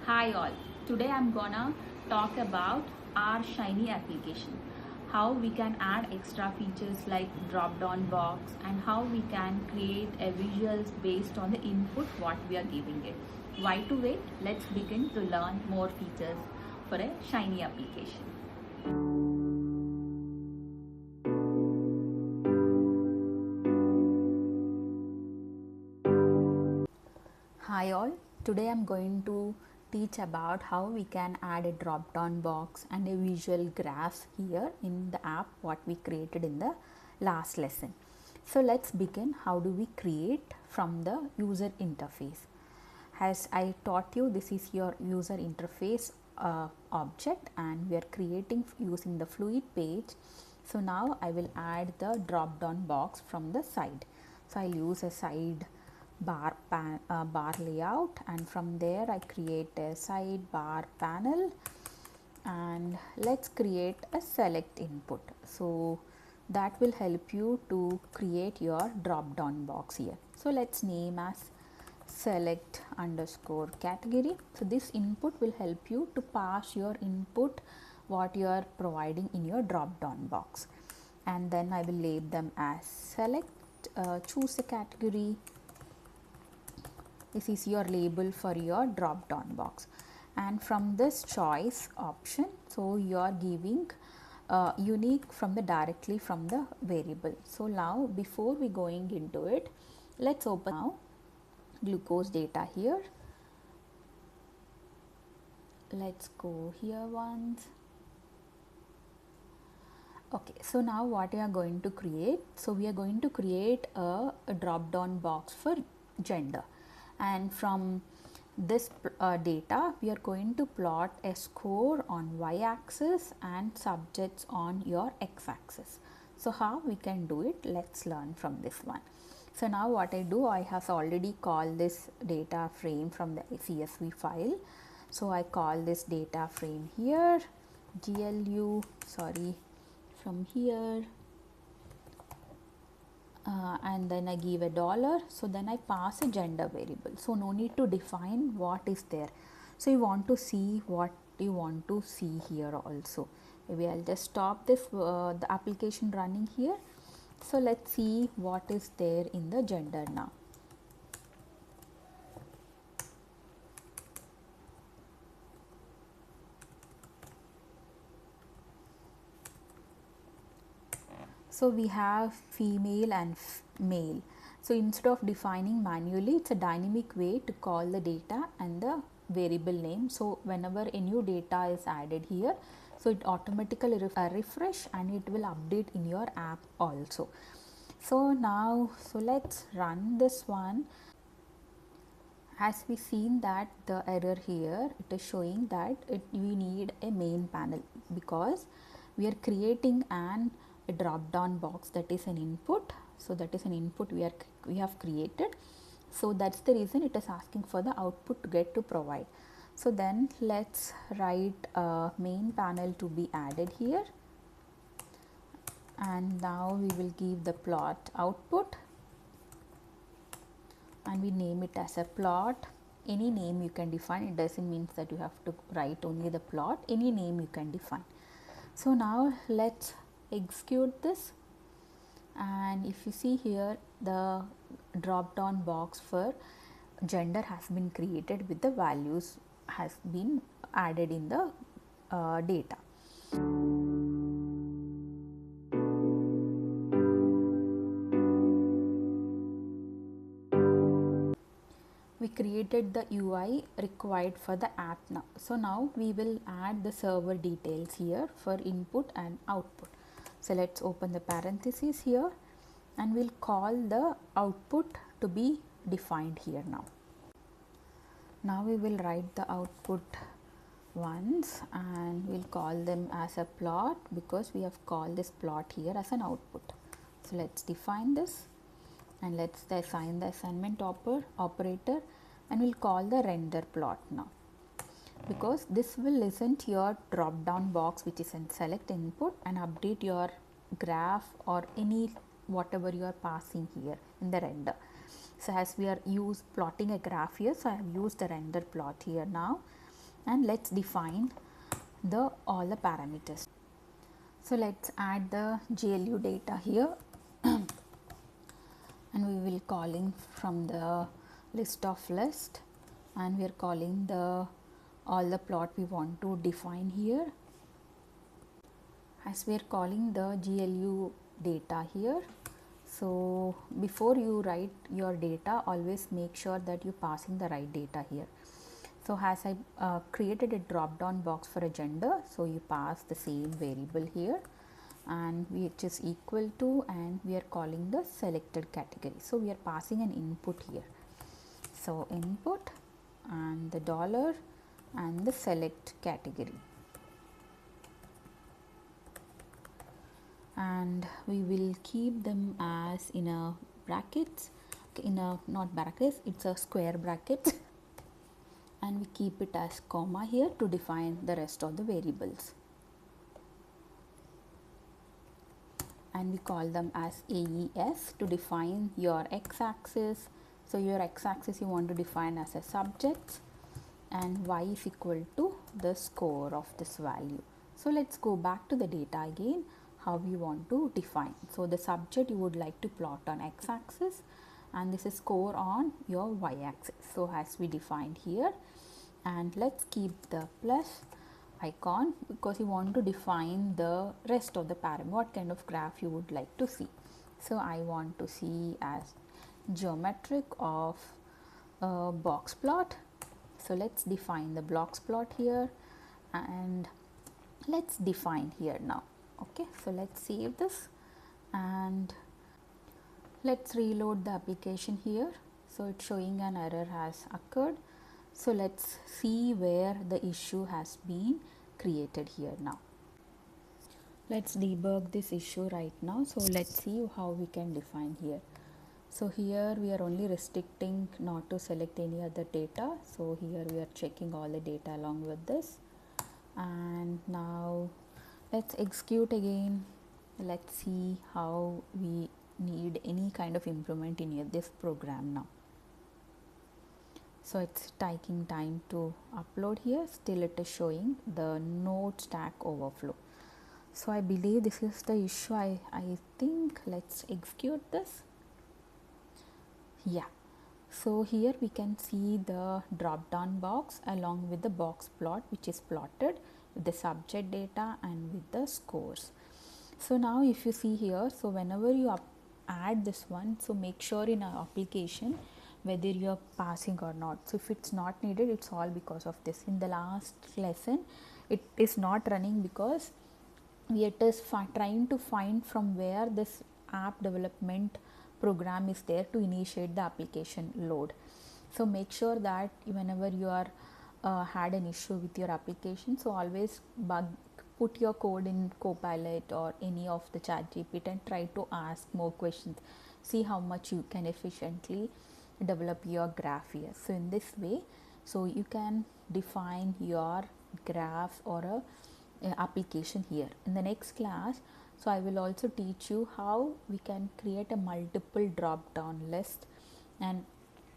Hi all, today I'm gonna talk about our Shiny application, how we can add extra features like drop down box and how we can create a visuals based on the input what we are giving it. Why to wait? Let's begin to learn more features for a Shiny application. Hi all, today I'm going to teach about how we can add a drop down box and a visual graph here in the app what we created in the last lesson. So let's begin. How do we create from the user interface? As I taught you, this is your user interface object and we are creating using the fluid page. So now I will add the drop down box from the side. So I'll use a side bar layout, and from there I create a sidebar panel, and let's create a select input. So that will help you to create your drop down box here. So let's name as select underscore category. So this input will help you to pass your input what you are providing in your drop down box, and then I will label them as select. Choose a category. This is your label for your drop down box, and from this choice option, so you are giving unique from the directly from the variable. So now before we going into it, let's open now glucose data here. Let's go here once. Okay, so now what we are going to create? So we are going to create a drop down box for gender, and from this data we are going to plot a score on y-axis and subjects on your x-axis. So how we can do it? Let's learn from this one. So now what I do, I have already called this data frame from the CSV file. So I call this data frame here, GLU, from here, and then I give a dollar. So then I pass a gender variable. So no need to define what is there. So you want to see what you want to see here also. Maybe I'll just stop this the application running here. So let's see what is there in the gender now. So we have female and male. So instead of defining manually, it's a dynamic way to call the data and the variable name. So whenever a new data is added here, so it automatically refresh and it will update in your app also. So now, so let's run this one. As we seen that the error here, it is showing that we need a main panel because we are creating a drop down box that is an input. So that is an input we have created. So that's the reason it is asking for the output to get to provide. So then let's write a main panel to be added here, and now we will give the plot output and we name it as a plot. Any name you can define, it doesn't mean that you have to write only the plot, any name you can define. So now let's execute this, and if you see here, the drop down box for gender has been created with the values has been added in the data. We created the UI required for the app now. So now we will add the server details here for input and output. So let's open the parentheses here and we'll call the output to be defined here now. Now we will write the output once and we'll call them as a plot because we have called this plot here as an output. So let's define this and let's assign the assignment operator, and we'll call the render plot now, because this will listen to your drop down box which is in select input and update your graph or any whatever you are passing here in the render. So as we are plotting a graph here, so I have used the render plot here now, and let's define all the parameters. So let's add the GLU data here and we will calling from the list of list, and we are calling all the plot we want to define here. As we are calling the GLU data here, so before you write your data, always make sure that you passing the right data here. So as I created a drop down box for a gender, so you pass the same variable here, and which is equal to, and we are calling the selected category. So we are passing an input here. So input and the dollar and the select category, and we will keep them as in a brackets, in a not brackets, it's a square bracket and we keep it as comma here to define the rest of the variables, and we call them as AES to define your x-axis. So your x-axis you want to define as a subject, and y is equal to the score of this value. So let's go back to the data again, how you want to define. So the subject you would like to plot on x-axis, and this is score on your y-axis. So as we defined here, and let's keep the plus icon because you want to define the rest of the parameter, what kind of graph you would like to see. So I want to see as geometric of a box plot. So let's define the box plot here, and let's define here now. Okay, so let's save this and let's reload the application here. So it's showing an error has occurred. So let's see where the issue has been created here now. Let's debug this issue right now. So let's see how we can define here. So here we are only restricting not to select any other data. So here we are checking all the data along with this, and now let's execute again. Let's see how we need any kind of improvement in this program now. So it's taking time to upload here. Still it is showing the node stack overflow. So I believe this is the issue. I think let's execute this. Yeah, so here we can see the drop down box along with the box plot which is plotted with the subject data and with the scores. So now if you see here, so whenever you add this one, so make sure in our application whether you are passing or not. So if it's not needed, it's all because of this. In the last lesson it is not running because we are just trying to find from where this app development program is there to initiate the application load. So make sure that whenever you are had an issue with your application, so always put your code in Copilot or any of the ChatGPT and try to ask more questions. See how much you can efficiently develop your graph here. So in this way, so you can define your graph or a application here. In the next class, so I will also teach you how we can create a multiple drop down list and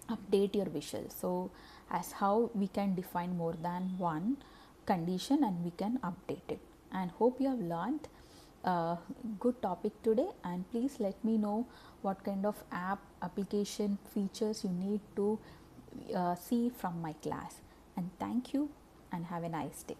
update your visual. So as how we can define more than one condition and we can update it. And hope you have learned a good topic today, and please let me know what kind of application features you need to see from my class. And thank you and have a nice day.